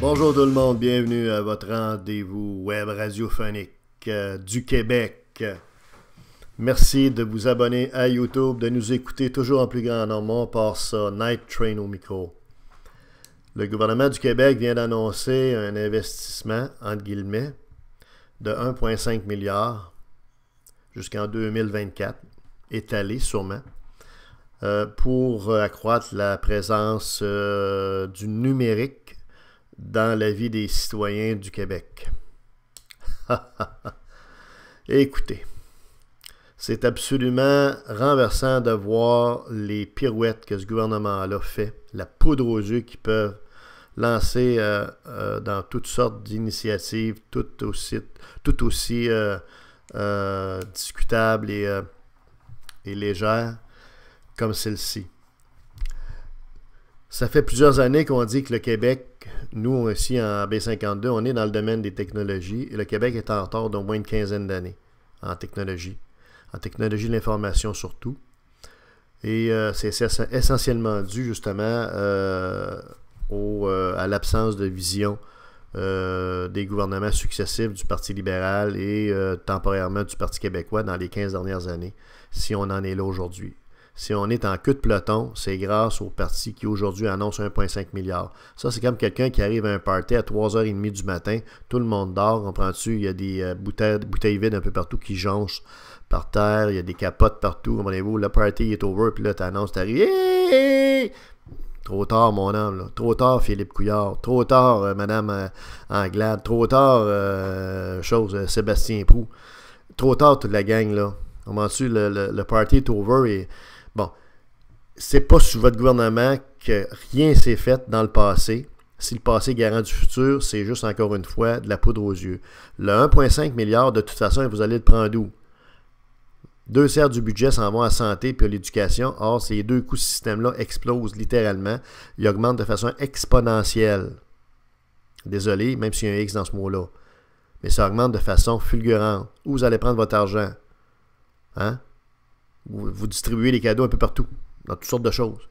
Bonjour tout le monde, bienvenue à votre rendez-vous web radiophonique du Québec. Merci de vous abonner à YouTube, de nous écouter toujours en plus grand nombre. On passe ça, Night Train au micro. Le gouvernement du Québec vient d'annoncer un investissement, entre guillemets, de 1,5 milliard jusqu'en 2024, étalé sûrement, pour accroître la présence du numérique dans la vie des citoyens du Québec. Écoutez, c'est absolument renversant de voir les pirouettes que ce gouvernement-là fait, la poudre aux yeux qu'ils peuvent lancer dans toutes sortes d'initiatives, tout aussi discutables et légères comme celle-ci. Ça fait plusieurs années qu'on dit que le Québec, nous ici en B52, on est dans le domaine des technologies et le Québec est en retard d'au moins une quinzaine d'années en technologie de l'information surtout. Et c'est essentiellement dû justement à l'absence de vision des gouvernements successifs du Parti libéral et temporairement du Parti québécois dans les 15 dernières années, si on en est là aujourd'hui. Si on est en queue de peloton, c'est grâce au parti qui aujourd'hui annonce 1,5 milliard. Ça, c'est comme quelqu'un qui arrive à un party à 3h30 du matin, tout le monde dort, comprends-tu? Il y a des bouteilles vides un peu partout qui jonchent par terre, il y a des capotes partout, comprenez-vous? Le party est over, puis là, tu annonces, tu arrives, hey! Trop tard, mon homme, là. Trop tard, Philippe Couillard. Trop tard, Madame Anglade. Trop tard, Sébastien Proulx. Trop tard, toute la gang, là. Comment-tu, le party est over et... Bon, c'est pas sous votre gouvernement que rien s'est fait dans le passé. Si le passé est garant du futur, c'est juste encore une fois de la poudre aux yeux. Le 1,5 milliard, de toute façon, vous allez le prendre d'où? 2/3 du budget s'en vont à la santé puis à l'éducation. Or, ces deux coûts de système-là explosent littéralement. Ils augmentent de façon exponentielle. Désolé, même s'il y a un X dans ce mot-là. Mais ça augmente de façon fulgurante. Où vous allez prendre votre argent? Hein? Vous distribuez les cadeaux un peu partout, dans toutes sortes de choses.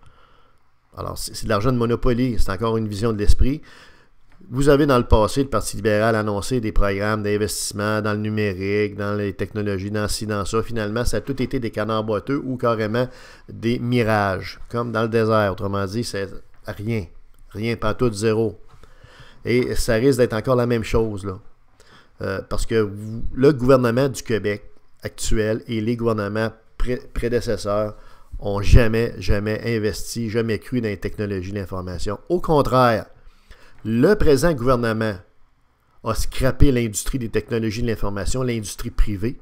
Alors, c'est de l'argent de Monopoly, c'est encore une vision de l'esprit. Vous avez dans le passé, le Parti libéral annoncé des programmes d'investissement dans le numérique, dans les technologies, dans ci, dans ça. Finalement, ça a tout été des canards boiteux ou carrément des mirages, comme dans le désert. Autrement dit, c'est rien. Rien, pas tout, zéro. Et ça risque d'être encore la même chose, là. Parce que le gouvernement du Québec actuel et les gouvernements prédécesseurs ont jamais investi, jamais cru dans les technologies de l'information. Au contraire, le présent gouvernement a scrappé l'industrie des technologies de l'information, l'industrie privée,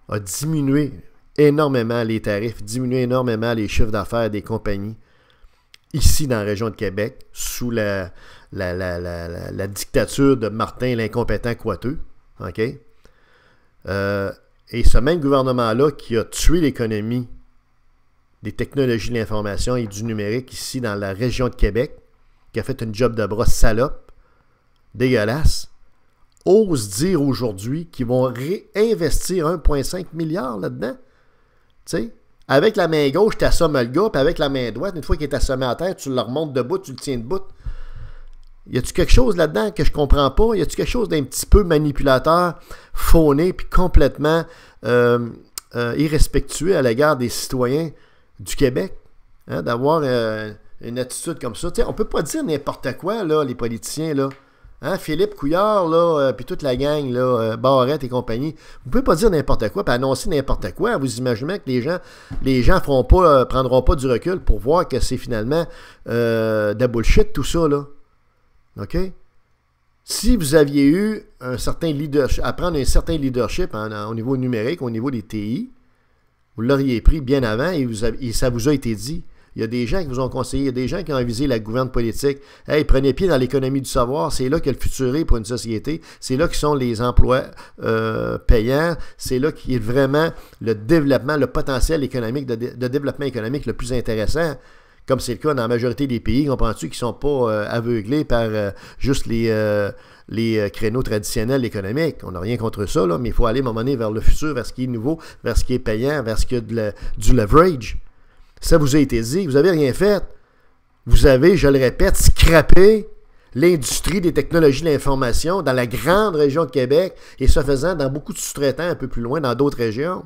a diminué énormément les tarifs, diminué énormément les chiffres d'affaires des compagnies ici dans la région de Québec, sous la dictature de Martin l'incompétent Coiteux. OK? Et ce même gouvernement-là qui a tué l'économie des technologies de l'information et du numérique ici dans la région de Québec, qui a fait une job de bras salope, dégueulasse, ose dire aujourd'hui qu'ils vont réinvestir 1,5 milliard là-dedans. Tu sais, avec la main gauche, tu assommes le gars, puis avec la main droite, une fois qu'il est assommé à terre, tu le remontes debout, tu le tiens debout. Y a-tu quelque chose là-dedans que je comprends pas? Y a-tu quelque chose d'un petit peu manipulateur, fauné, puis complètement irrespectueux à l'égard des citoyens du Québec? Hein, d'avoir une attitude comme ça. T'sais, on peut pas dire n'importe quoi, là, les politiciens, là. Hein, Philippe Couillard, là, puis toute la gang, là, Barrette et compagnie. Vous pouvez pas dire n'importe quoi, puis annoncer n'importe quoi. Vous imaginez que les gens prendront pas du recul pour voir que c'est finalement de la bullshit, tout ça, là. OK? Si vous aviez eu un certain leadership, à prendre un certain leadership au niveau numérique, au niveau des TI, vous l'auriez pris bien avant et ça vous a été dit. Il y a des gens qui vous ont conseillé, il y a des gens qui ont avisé la gouverne politique. Hey, prenez pied dans l'économie du savoir, c'est là que le futur est pour une société, c'est là que sont les emplois payants, c'est là qu'il y a vraiment le développement, le potentiel économique, de développement économique le plus intéressant. Comme c'est le cas dans la majorité des pays, comprends-tu, qui ne sont pas aveuglés par juste les créneaux traditionnels économiques. On n'a rien contre ça, là, mais il faut aller à un moment donné vers le futur, vers ce qui est nouveau, vers ce qui est payant, vers ce qui a du leverage. Ça vous a été dit, vous n'avez rien fait. Vous avez, je le répète, scrappé l'industrie des technologies de l'information dans la grande région de Québec et ce faisant dans beaucoup de sous-traitants un peu plus loin dans d'autres régions.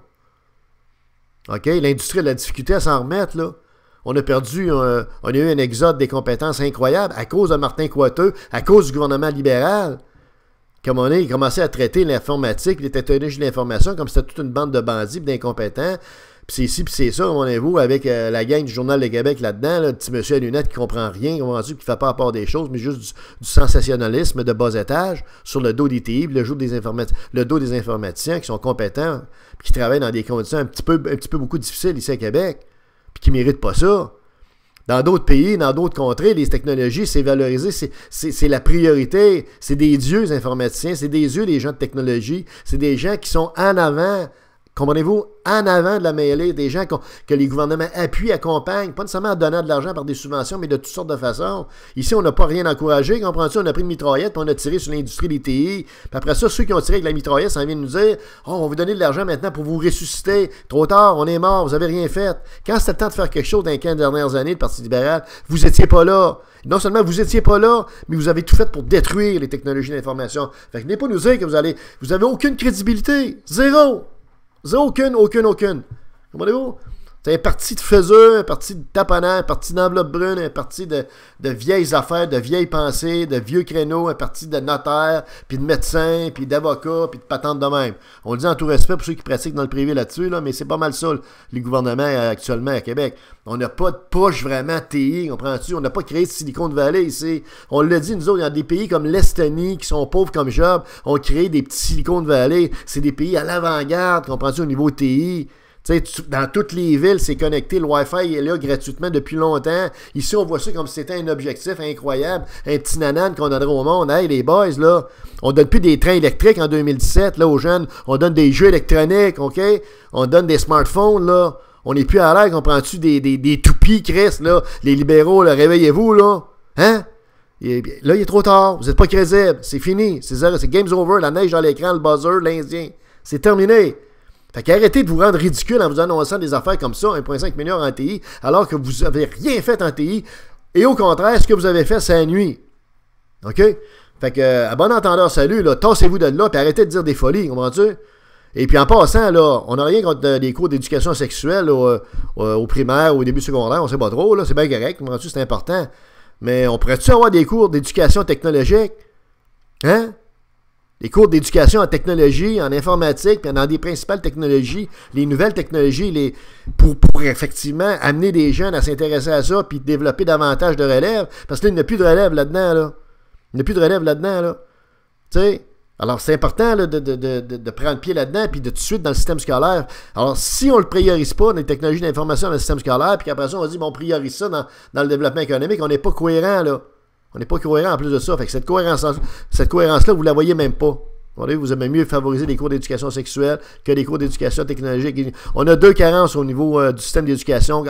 OK? L'industrie a de la difficulté à s'en remettre, là. On a eu un exode des compétences incroyable à cause de Martin Coiteux, à cause du gouvernement libéral. Comme on a commencé à traiter l'informatique, les technologies de l'information, comme c'était toute une bande de bandits et d'incompétents. Puis c'est ci, puis c'est ça, vous avec la gang du Journal de Québec là-dedans, le petit monsieur à lunettes qui comprend rien, qui ne fait pas à part des choses, mais juste du sensationnalisme de bas étage sur le dos des TI, le dos des informaticiens qui sont compétents, puis qui travaillent dans des conditions un petit peu beaucoup difficiles ici à Québec, puis qui ne méritent pas ça. Dans d'autres pays, dans d'autres contrées, les technologies, c'est valorisé, c'est la priorité. C'est des dieux, les informaticiens, c'est des dieux, les gens de technologie. C'est des gens qui sont en avant, comprenez-vous, en avant de la mêlée, des gens que les gouvernements appuient, accompagnent, pas nécessairement en donnant de l'argent par des subventions, mais de toutes sortes de façons. Ici, on n'a pas rien encouragé, comprends-tu? On a pris une mitraillette, puis on a tiré sur l'industrie des TI. Puis après ça, ceux qui ont tiré avec la mitraillette, ça vient de nous dire « Oh, on va vous donner de l'argent maintenant pour vous ressusciter. Trop tard, on est mort, vous n'avez rien fait. » Quand c'était le temps de faire quelque chose dans les 15 dernières années, le Parti libéral, vous n'étiez pas là. Non seulement vous n'étiez pas là, mais vous avez tout fait pour détruire les technologies d'information. Fait que venez pas nous dire que vous avez aucune crédibilité. Zéro. Aucune. Comprenez-vous? C'est un parti de faiseux, un parti de taponnant, un parti d'enveloppe brune, un parti de vieilles affaires, de vieilles pensées, de vieux créneaux, un parti de notaires, puis de médecins, puis d'avocats, puis de patentes de même. On le dit en tout respect pour ceux qui pratiquent dans le privé là-dessus, là, mais c'est pas mal ça, les gouvernements actuellement à Québec. On n'a pas de push vraiment TI, comprends-tu? On n'a pas créé de Silicon Valley ici. On l'a dit, nous autres, il y a des pays comme l'Estonie, qui sont pauvres comme job, ont créé des petits Silicon Valley. C'est des pays à l'avant-garde, comprends-tu, au niveau TI. Dans toutes les villes, c'est connecté. Le Wi-Fi est là gratuitement depuis longtemps. Ici, on voit ça comme si c'était un objectif incroyable. Un petit nanan qu'on donnerait au monde. Hey, les boys, là, on donne plus des trains électriques en 2017, là, aux jeunes. On donne des jeux électroniques, OK? On donne des smartphones, là. On n'est plus à l'air, comprends-tu, des toupies, Chris, là. Les libéraux, là, réveillez-vous, là. Hein? Et, là, il est trop tard. Vous n'êtes pas crédible. C'est fini. C'est game's over. La neige dans l'écran, le buzzer, l'Indien. C'est terminé. Fait qu'arrêtez de vous rendre ridicule en vous annonçant des affaires comme ça, 1,5 milliard en TI, alors que vous n'avez rien fait en TI. Et au contraire, ce que vous avez fait, c'est la nuit. OK? Fait que, à bon entendeur, salut, là, tassez-vous de là, puis arrêtez de dire des folies, comprends-tu? Et puis en passant, là, on n'a rien contre les cours d'éducation sexuelle au primaire ou au début secondaire, on sait pas trop, là, c'est bien correct, comprends-tu, c'est important. Mais on pourrait-tu avoir des cours d'éducation technologique? Hein? Les cours d'éducation en technologie, en informatique, puis dans des principales technologies, les nouvelles technologies, pour effectivement amener des jeunes à s'intéresser à ça, puis développer davantage de relève, parce que là, il n'y a plus de relève là-dedans, là. Il n'y a plus de relève là-dedans, là. Tu sais? Alors, c'est important là, de prendre pied là-dedans, puis de tout de suite dans le système scolaire. Alors, si on ne le priorise pas, les technologies d'information dans le système scolaire, puis qu'après ça, on dit, bon, on priorise ça dans le développement économique, on n'est pas cohérent, là. On n'est pas cohérent en plus de ça. Fait que cette cohérence-là, vous ne la voyez même pas. Vous aimez mieux favoriser des cours d'éducation sexuelle que des cours d'éducation technologique. On a deux carences au niveau du système d'éducation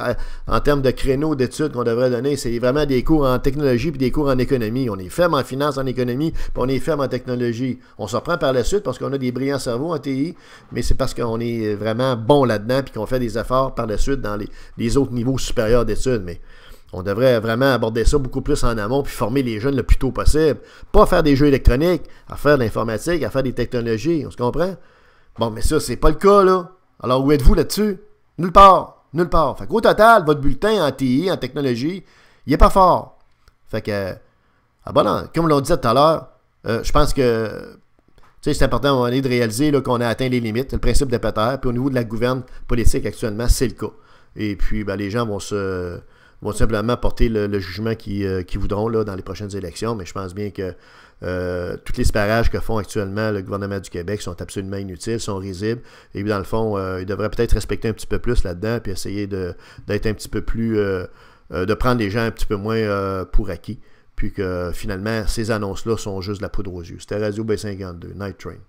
en termes de créneaux d'études qu'on devrait donner. C'est vraiment des cours en technologie puis des cours en économie. On est ferme en finance, en économie, puis on est ferme en technologie. On s'en prend par la suite parce qu'on a des brillants cerveaux en TI, mais c'est parce qu'on est vraiment bon là-dedans puis qu'on fait des efforts par la suite dans les autres niveaux supérieurs d'études. Mais on devrait vraiment aborder ça beaucoup plus en amont puis former les jeunes le plus tôt possible. Pas faire des jeux électroniques, à faire de l'informatique, à faire des technologies. On se comprend? Bon, mais ça, c'est pas le cas, là. Alors, où êtes-vous là-dessus? Nulle part. Nulle part. Fait qu'au total, votre bulletin en TI, en technologie, il est pas fort. Fait que, comme l'on disait tout à l'heure, je pense que c'est important à un moment donné de réaliser là, qu'on a atteint les limites. C'est le principe de Peter. Puis au niveau de la gouverne politique actuellement, c'est le cas. Et puis, les gens vont simplement porter le jugement qu'ils voudront là, dans les prochaines élections, mais je pense bien que tous les sparages que font actuellement le gouvernement du Québec sont absolument inutiles, sont risibles, et puis dans le fond, ils devraient peut-être respecter un petit peu plus là-dedans, puis essayer d'être un petit peu plus, de prendre les gens un petit peu moins pour acquis, puis que finalement, ces annonces-là sont juste de la poudre aux yeux. C'était Radio B52, Night Train.